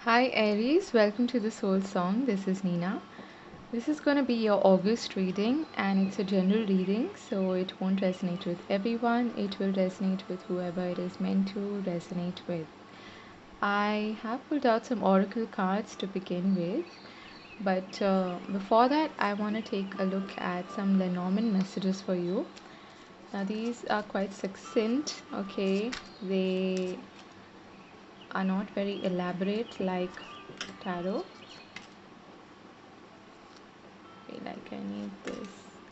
Hi Aries, welcome to the Soul Song. This is Nina. This is going to be your August reading and it's a general reading, so it won't resonate with everyone. It will resonate with whoever it is meant to resonate with. I have pulled out some oracle cards to begin with, but before that, I want to take a look at some Lenormand messages for you. Now, these are quite succinct, okay? They are not very elaborate like tarot. Okay, like I need this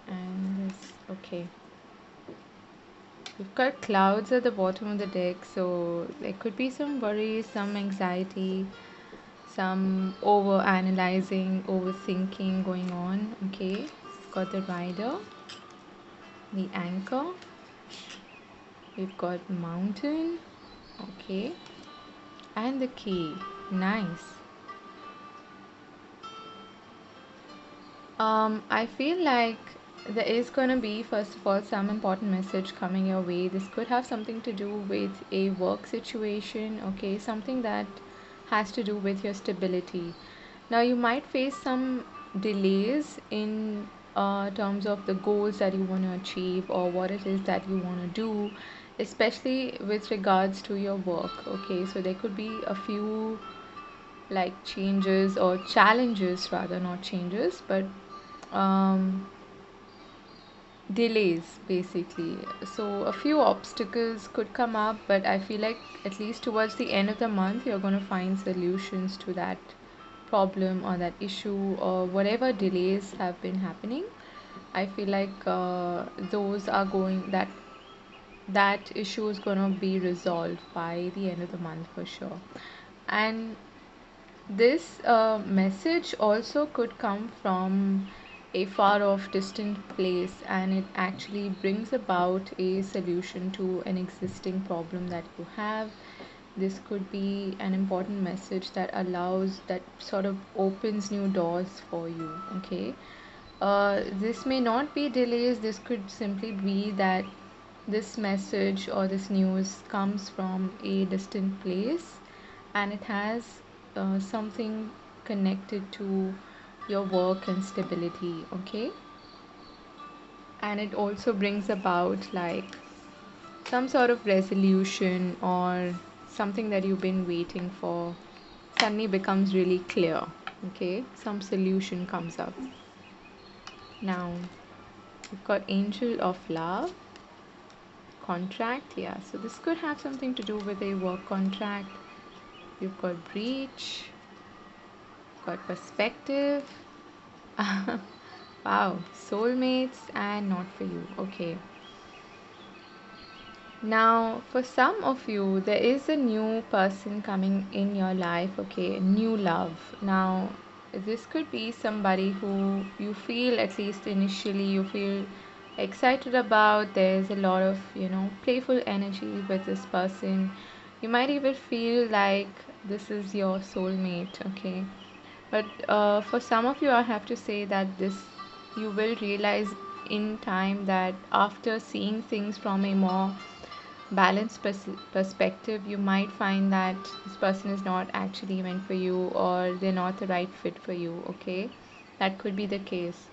and this. Okay. We've got clouds at the bottom of the deck, so there could be some worries, some anxiety, some over analyzing, overthinking going on. Okay. We've got the rider, the anchor, we've got mountain, okay, and the key. Nice. I feel like there is going to be, first of all, some important message coming your way. This could have something to do with a work situation, okay, something that has to do with your stability. Now, you might face some delays in terms of the goals that you want to achieve or what it is that you want to do, especially with regards to your work, okay. So, there could be a few like changes or challenges, rather, not changes, but um, delays basically. So a few obstacles could come up, but I feel like at least towards the end of the month, you're going to find solutions to that problem or that issue or whatever delays have been happening. I feel like those are going that issue is going to be resolved by the end of the month for sure. And this message also could come from a far off distant place, and it actually brings about a solution to an existing problem that you have. This could be an important message that allows, that sort of opens new doors for you, okay? This may not be delays, this could simply be that this message or this news comes from a distant place and it has something connected to your work and stability, okay? And it also brings about like some sort of resolution or something that you've been waiting for suddenly becomes really clear, okay? Some solution comes up. Now, we've got Angel of Love, contract, yeah. So this could have something to do with a work contract. You've got breach, got perspective. Wow, soulmates and not for you. Okay. Now, for some of you, there is a new person coming in your life, okay, new love. Now, this could be somebody who you feel, at least initially, you feel excited about. There's a lot of, playful energy with this person. You might even feel like this is your soulmate, okay. But for some of you, I have to say that this you will realize in time that after seeing things from a more balanced perspective, you might find that this person is not actually meant for you or they're not the right fit for you, okay? That could be the case.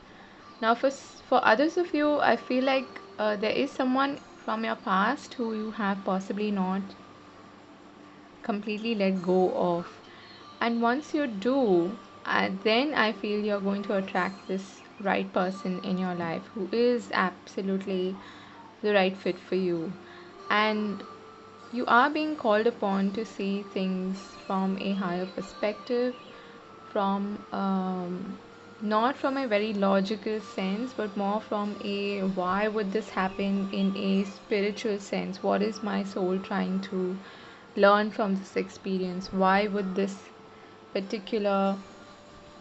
Now, for others of you, I feel like there is someone from your past who you have possibly not completely let go of. And once you do, then I feel you're going to attract this right person in your life who is absolutely the right fit for you. And you are being called upon to see things from a higher perspective, from not from a very logical sense, but more from a why would this happen in a spiritual sense? What is my soul trying to learn from this experience? Why would this particular,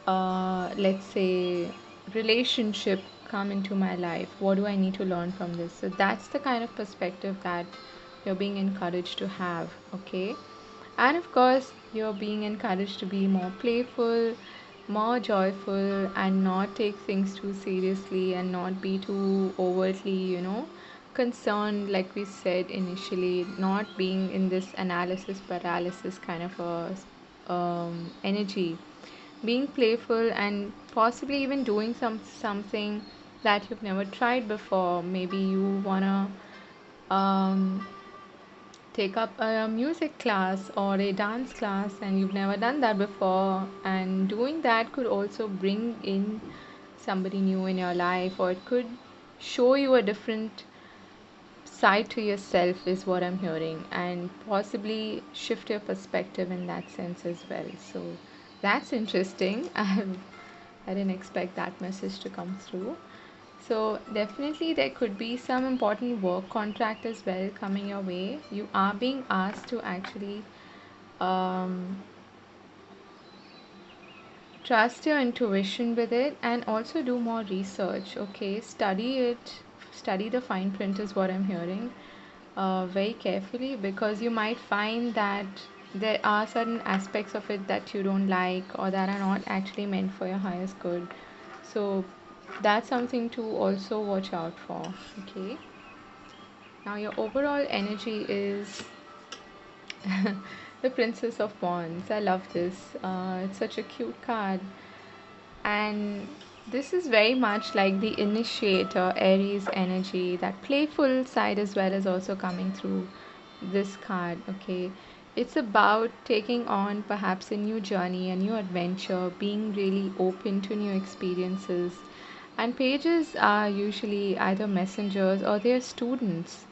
let's say, relationship come into my life? What do I need to learn from this? So that's the kind of perspective that you're being encouraged to have, okay? And of course, you're being encouraged to be more playful, more joyful, and not take things too seriously and not be too overtly, concerned, like we said initially, not being in this analysis paralysis kind of a energy, being playful and possibly even doing something that you've never tried before. Maybe you wanna um, take up a music class or a dance class and you've never done that before, and doing that could also bring in somebody new in your life, or it could show you a different side to yourself, is what I'm hearing, and possibly shift your perspective in that sense as well. So that's interesting. I didn't expect that message to come through. So definitely there could be some important work contract as well coming your way. You are being asked to actually um, trust your intuition with it and also do more research. Okay, study it, study the fine print is what I'm hearing very carefully, because you might find that there are certain aspects of it that you don't like or that are not actually meant for your highest good. So that's something to also watch out for. Okay, now your overall energy is the Princess of Wands. I love this. It's such a cute card. And this is very much like the initiator, Aries energy. That playful side as well is also coming through this card. Okay. It's about taking on perhaps a new journey, a new adventure, being really open to new experiences. And pages are usually either messengers or they're students,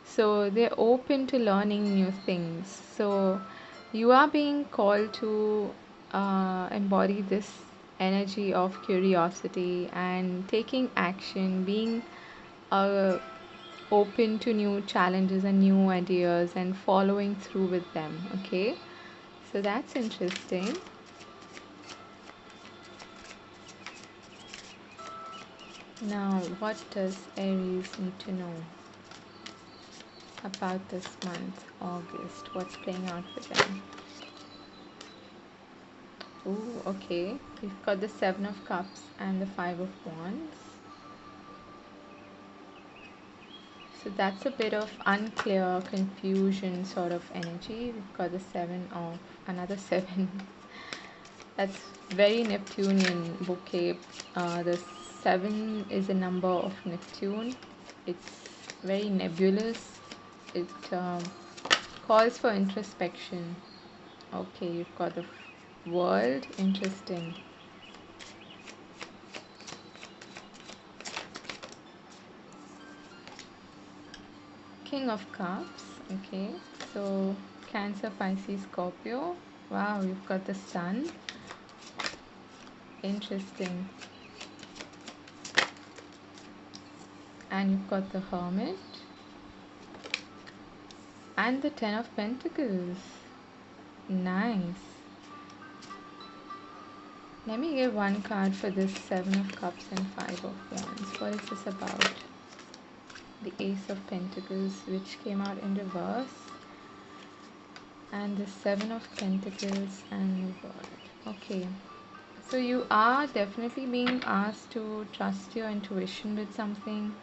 so they're open to learning new things. So you are being called to embody this energy of curiosity and taking action, being uh, open to new challenges and new ideas and following through with them. Okay, so that's interesting. Now, what does Aries need to know about this month, August? What's playing out for them? Oh, okay. We've got the Seven of Cups and the Five of Wands. So that's a bit of unclear, confusion sort of energy. We've got the Seven of another seven. That's very Neptunian bouquet. The seven is a number of Neptune. It's very nebulous. It calls for introspection. Okay, you've got the world. Interesting. King of Cups. Okay, so Cancer, Pisces, Scorpio. Wow, you've got the Sun. Interesting. And you've got the Hermit. And the Ten of Pentacles. Nice. Let me give one card for this Seven of Cups and Five of Wands. What is this about? The Ace of Pentacles, which came out in reverse. And the Seven of Pentacles and the World. Okay. So you are definitely being asked to trust your intuition with something.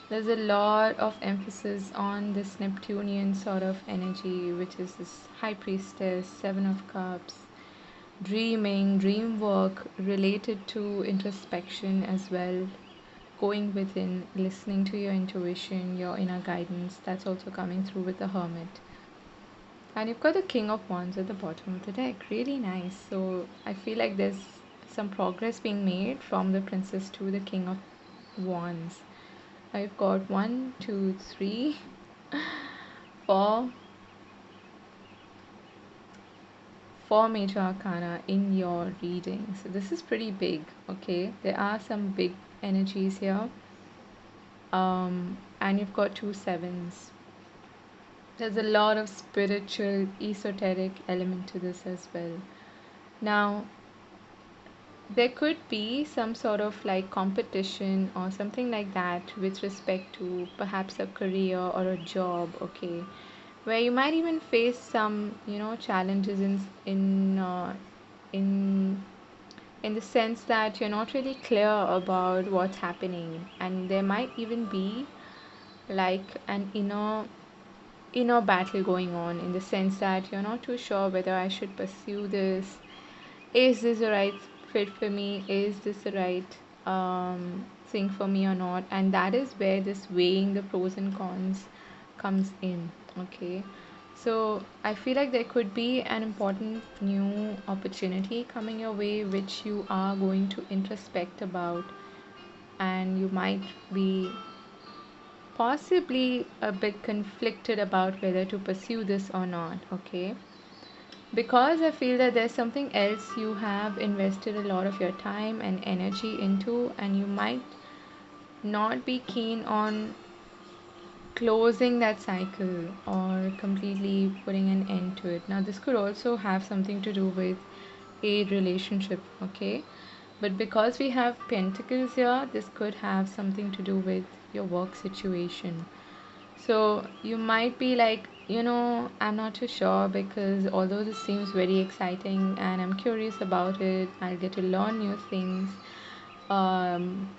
There's a lot of emphasis on this Neptunian sort of energy, which is this High Priestess, Seven of Cups, dreaming, dream work related to introspection as well, going within, listening to your intuition, your inner guidance. That's also coming through with the Hermit. And you've got the King of Wands at the bottom of the deck. Really nice. So I feel like there's some progress being made from the Princess to the King of Wands. I've got one, two, three, four, four major arcana in your reading. So this is pretty big. Okay, there are some big energies here. And you've got two sevens. There's a lot of spiritual, esoteric element to this as well. Now, there could be some sort of like competition or something like that with respect to perhaps a career or a job. Okay, where you might even face some, challenges in in the sense that you're not really clear about what's happening, and there might even be like an inner inner battle going on, in the sense that you're not too sure whether I should pursue this. Is this the right fit for me? Is this the right thing for me or not? And that is where this weighing the pros and cons comes in. Okay. So I feel like there could be an important new opportunity coming your way, which you are going to introspect about, and you might be possibly a bit conflicted about whether to pursue this or not. Okay, because I feel that there's something else you have invested a lot of your time and energy into, and you might not be keen on closing that cycle or completely putting an end to it. Now, this could also have something to do with a relationship, okay? But because we have pentacles here, this could have something to do with your work situation. So you might be like, I'm not too sure, because although this seems very exciting and I'm curious about it, I'll get to learn new things. Um,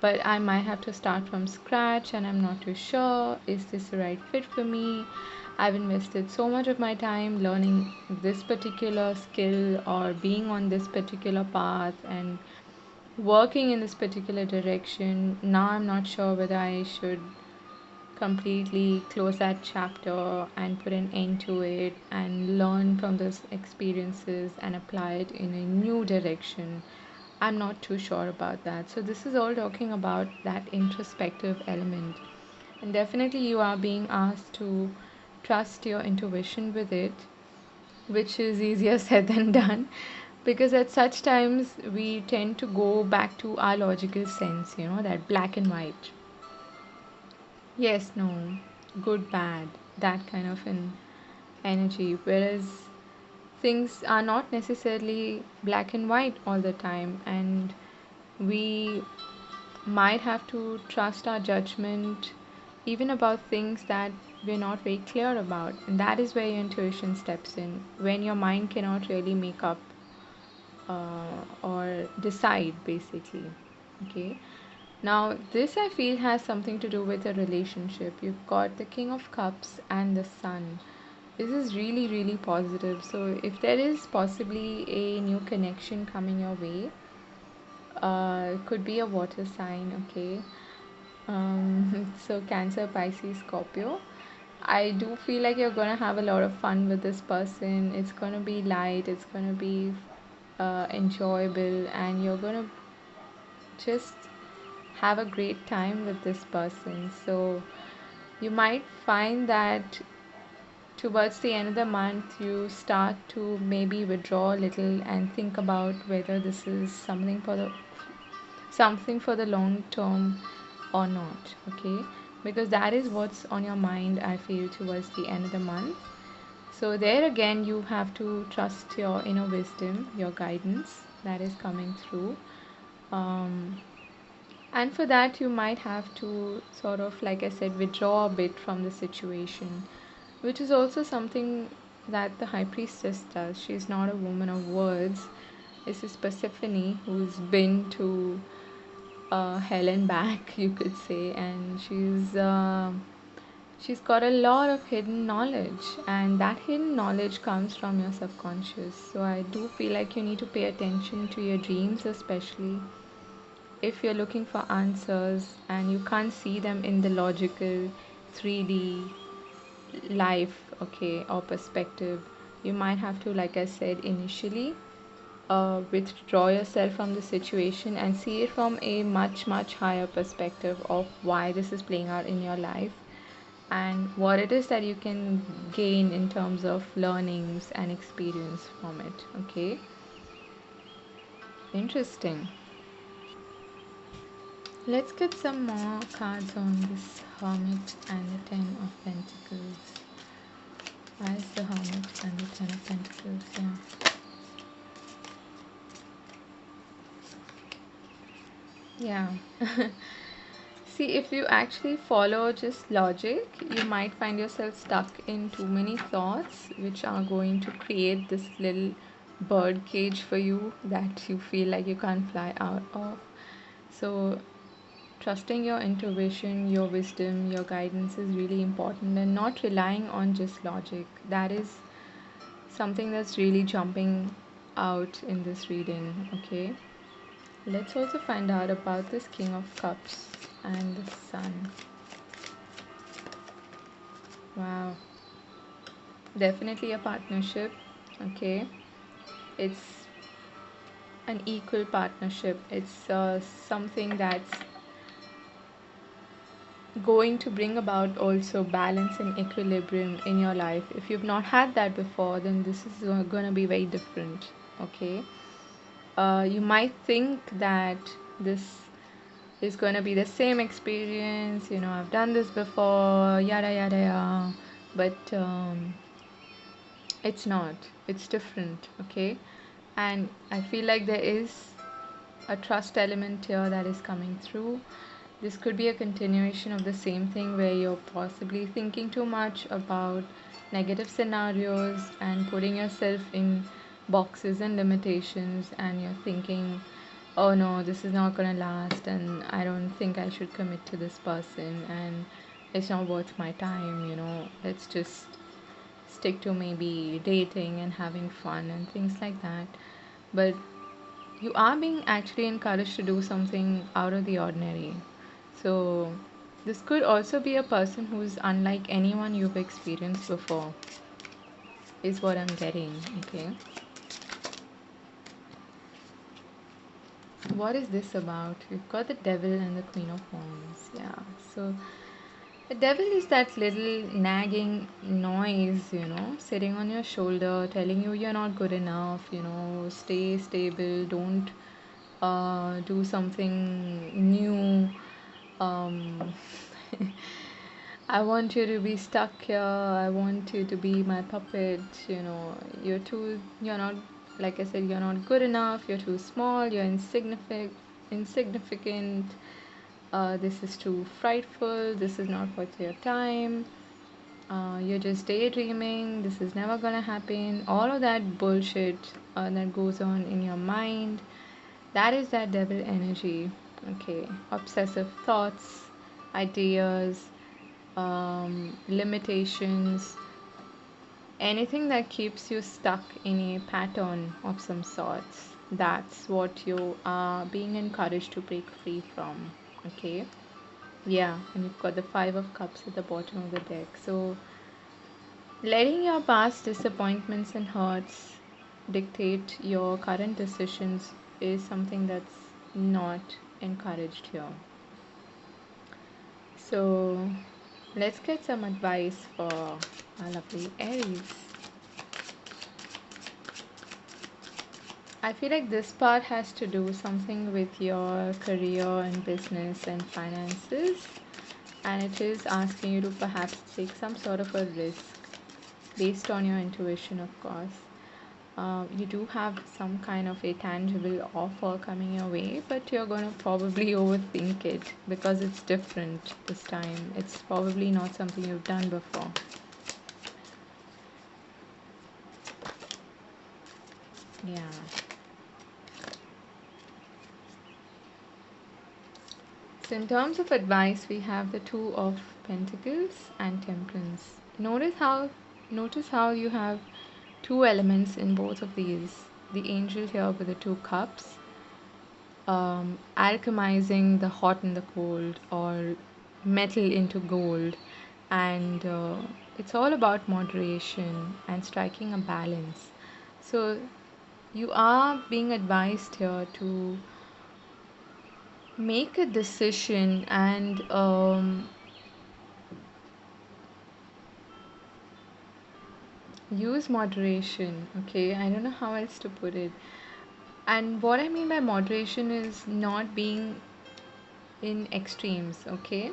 but I might have to start from scratch and I'm not too sure, is this the right fit for me? I've invested so much of my time learning this particular skill or being on this particular path and working in this particular direction. Now I'm not sure whether I should completely close that chapter and put an end to it and learn from those experiences and apply it in a new direction. I'm not too sure about that. So, this is all talking about that introspective element. And definitely, you are being asked to trust your intuition with it, which is easier said than done. Because at such times, we tend to go back to our logical sense, that black and white. Yes, no, good, bad, that kind of an energy. Whereas things are not necessarily black and white all the time, and we might have to trust our judgment even about things that we're not very clear about. And that is where your intuition steps in, when your mind cannot really make up or decide, basically. Okay. Now, this I feel has something to do with a relationship. You've got the King of Cups and the Sun. This is really, really positive. So, if there is possibly a new connection coming your way, it could be a water sign, okay? So, Cancer, Pisces, Scorpio. I do feel like you're gonna have a lot of fun with this person. It's gonna be light, it's gonna be enjoyable, and you're gonna just have a great time with this person. So you might find that towards the end of the month, you start to maybe withdraw a little and think about whether this is something for the long term or not. Okay, because that is what's on your mind, I feel, towards the end of the month. So there again, you have to trust your inner wisdom, your guidance that is coming through. um, and for that, you might have to sort of, like I said, withdraw a bit from the situation, which is also something that the High Priestess does. She's not a woman of words. This is Persephone, who's been to hell and back, you could say, and she's got a lot of hidden knowledge, and that hidden knowledge comes from your subconscious. So I do feel like you need to pay attention to your dreams, especially if you're looking for answers and you can't see them in the logical 3D life, okay, or perspective. You might have to, like I said initially, withdraw yourself from the situation and see it from a much, much higher perspective of why this is playing out in your life and what it is that you can gain in terms of learnings and experience from it. Okay, interesting. Let's get some more cards on this Hermit and the Ten of Pentacles. Why is the Hermit and the Ten of Pentacles here? Yeah. See, if you actually follow just logic, you might find yourself stuck in too many thoughts, which are going to create this little bird cage for you that you feel like you can't fly out of. So trusting your intuition, your wisdom, your guidance is really important, and not relying on just logic. That is something that's really jumping out in this reading. Okay, let's also find out about this King of Cups and the Sun. Wow, definitely a partnership. Okay, it's an equal partnership. It's something that's going to bring about also balance and equilibrium in your life. If you've not had that before, then this is going to be very different. Okay, you might think that this is going to be the same experience, you know, I've done this before, yada yada yada, but it's not. It's different. Okay, and I feel like there is a trust element here that is coming through. This could be a continuation of the same thing where you're possibly thinking too much about negative scenarios and putting yourself in boxes and limitations, and you're thinking, oh no, this is not going to last, and I don't think I should commit to this person, and it's not worth my time, you know, let's just stick to maybe dating and having fun and things like that. But you are being actually encouraged to do something out of the ordinary. So, this could also be a person who's unlike anyone you've experienced before, is what I'm getting. Okay. What is this about? We've got the devil and the queen of wands. Yeah. So, the devil is that little nagging noise, you know, sitting on your shoulder, telling you you're not good enough, you know, stay stable, don't do something new. Um, I want you to be stuck here. I want you to be my puppet. You know, you're not, like I said, you're not good enough. You're too small. You're insignificant. This is too frightful. This is not worth your time. You're just daydreaming. This is never gonna happen. All of that bullshit that goes on in your mind. That is that devil energy. Okay, obsessive thoughts, ideas, limitations, anything that keeps you stuck in a pattern of some sorts. That's what you are being encouraged to break free from. Okay, yeah, and you've got the Five of Cups at the bottom of the deck. So, letting your past disappointments and hurts dictate your current decisions is something that's not encouraged here. So, let's get some advice for our lovely Aries. I feel like this part has to do something with your career and business and finances, and it is asking you to perhaps take some sort of a risk based on your intuition, of course. You do have some kind of a tangible offer coming your way, but you're going to probably overthink it because it's different this time. It's probably not something you've done before. Yeah. So, in terms of advice, we have the Two of Pentacles and Temperance. Notice how you have two elements in both of these. The angel here with the two cups, alchemizing the hot and the cold, or metal into gold, and it's all about moderation and striking a balance. So you are being advised here to make a decision and use moderation. Okay, I don't know how else to put it. And what I mean by moderation is not being in extremes. Okay,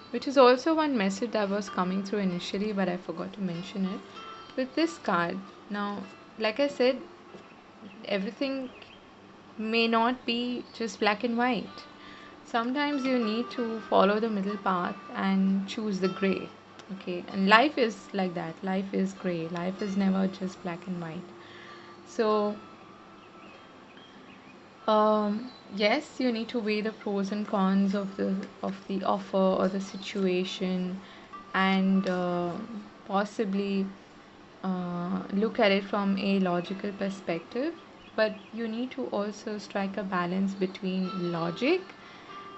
which is also one message that was coming through initially, but I forgot to mention it with this card. Now, like I said, everything may not be just black and white. Sometimes you need to follow the middle path and choose the gray. Okay, and life is like that. Life is gray. Life is never just black and white. So Yes, you need to weigh the pros and cons of the offer or the situation, and possibly look at it from a logical perspective. But you need to also strike a balance between logic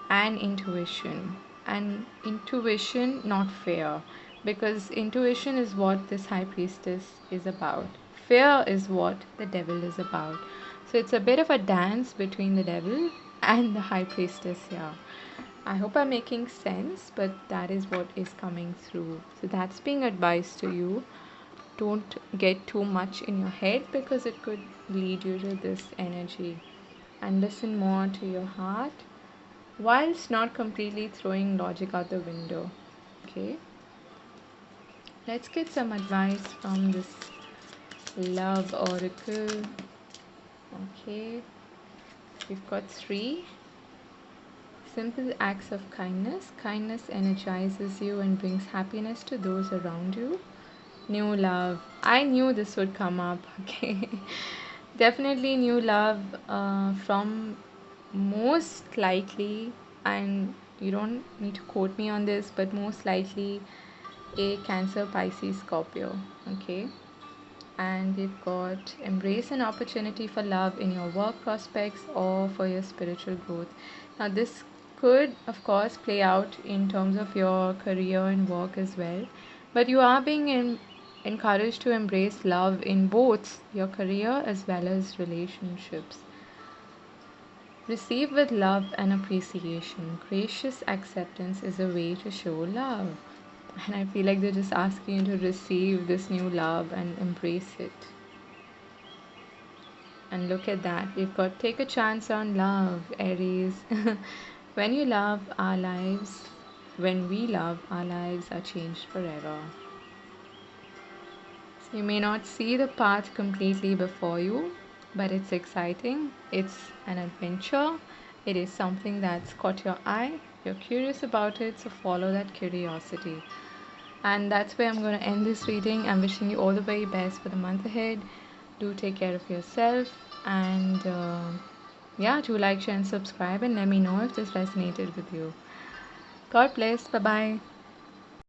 and intuition. And intuition, not fear, because intuition is what this high priestess is about. Fear is what the devil is about. So it's a bit of a dance between the devil and the high priestess here. I hope I'm making sense, but that is what is coming through. So that's being advised to you. Don't get too much in your head because it could lead you to this energy. And listen more to your heart whilst not completely throwing logic out the window. Okay, let's get some advice from this love oracle. Okay, we've got three simple acts of kindness. Kindness energizes you and brings happiness to those around you. New love. I knew this would come up. Okay, definitely new love from most likely, and you don't need to quote me on this, but most likely a Cancer, Pisces, Scorpio. Okay, and we've got embrace an opportunity for love in your work prospects or for your spiritual growth. Now, this could, of course, play out in terms of your career and work as well, but you are being encouraged to embrace love in both your career as well as relationships. Receive with love and appreciation. Gracious acceptance is a way to show love. And I feel like they're just asking you to receive this new love and embrace it. And look at that. We've got take a chance on love, Aries. When you love, our lives, when we love, our lives are changed forever. So you may not see the path completely before you, but it's exciting. It's an adventure. It is something that's caught your eye. You're curious about it, so follow that curiosity. And that's where I'm going to end this reading. I'm wishing you all the very best for the month ahead. Do take care of yourself, and yeah, do like, share, and subscribe, and let me know if this resonated with you. God bless. Bye bye.